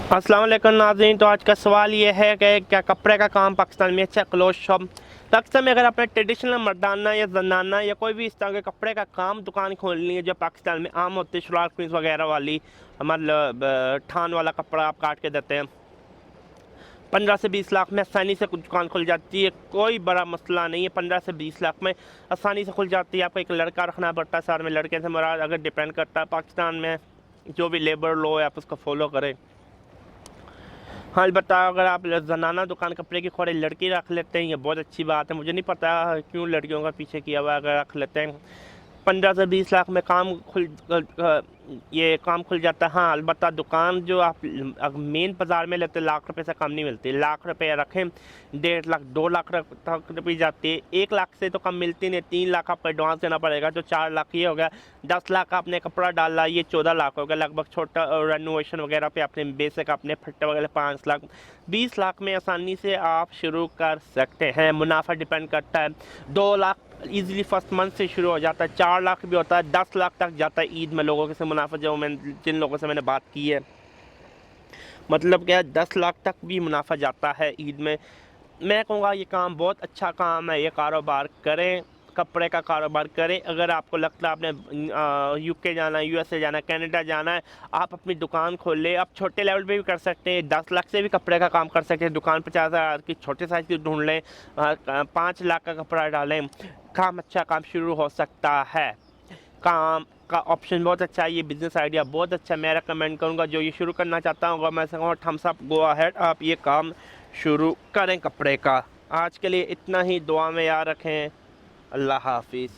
अस्सलाम वालेकुम नाज़रीन। तो आज का सवाल ये है कि क्या कपड़े का काम पाकिस्तान में अच्छा क्लोथ शॉप पाकिस्तान में अगर आपने ट्रेडिशनल मर्दाना या जनाना या कोई भी इस तरह के कपड़े का काम दुकान खोलनी है जो पाकिस्तान में आम होती है, शलवार कमीज वगैरह वाली, मतलब थान वाला कपड़ा आप काट के देते हैं, 15 से 20 लाख में आसानी से दुकान खुल जाती है। कोई बड़ा मसला नहीं है, 15 से 20 लाख में आसानी से खुल जाती है। आपको एक लड़का रखना पड़ता है साथ में, लड़के से मुराद अगर डिपेंड करता है पाकिस्तान में जो भी लेबर लॉ है आप उसको फॉलो करें। हाँ, अलबत्ता अगर आप जनाना दुकान कपड़े की खोले लड़की रख लेते हैं ये बहुत अच्छी बात है। मुझे नहीं पता क्यों लड़कियों का पीछे किया हुआ है, अगर रख लेते हैं 15 से 20 लाख में ये काम खुल जाता है। हाँ, अलबत्ता दुकान जो आप मेन बाज़ार में लेते लाख रुपए से कम नहीं मिलती। लाख रुपए रखें 1.5 लाख 2 लाख तक रुपये जाती है। 1 लाख से तो कम मिलती नहीं, 3 लाख आपको एडवांस देना पड़ेगा, जो 4 लाख ये हो गया। 10 लाख आपने कपड़ा डाला, ये 14 लाख हो गया लगभग। छोटा रेनोवेशन वगैरह पे आपने बेसिक अपने फट्टे वगैरह 5 लाख। 20 लाख में आसानी से आप शुरू कर सकते हैं। मुनाफा डिपेंड करता है, 2 लाख इजीली फर्स्ट मंथ से शुरू हो जाता है, 4 लाख भी होता है, 10 लाख तक जाता है ईद में लोगों के से मुनाफा। जो जिन लोगों से मैंने बात की है, मतलब क्या 10 लाख तक भी मुनाफा जाता है ईद में। मैं कहूँगा ये काम बहुत अच्छा काम है, ये कारोबार करें, कपड़े का कारोबार करें। अगर आपको लगता है आपने यूके जाना है, यूएसए जाना है, कनाडा जाना है, आप अपनी दुकान खोल ले। आप छोटे लेवल पे भी कर सकते हैं, 10 लाख से भी कपड़े का काम कर सकते हैं। दुकान 50,000 की छोटे साइज़ की ढूंढ लें, 5 लाख का कपड़ा डालें, काम अच्छा काम शुरू हो सकता है। काम का ऑप्शन बहुत अच्छा है, ये बिज़नेस आइडिया बहुत अच्छा है। मैं रेकमेंड करूँगा जो ये शुरू करना चाहता हूँ, मैं कहूँगा थम्स अप, गो अहेड, आप ये काम शुरू करें कपड़े का। आज के लिए इतना ही, दुआ में याद रखें। अल्लाह हाफिज़।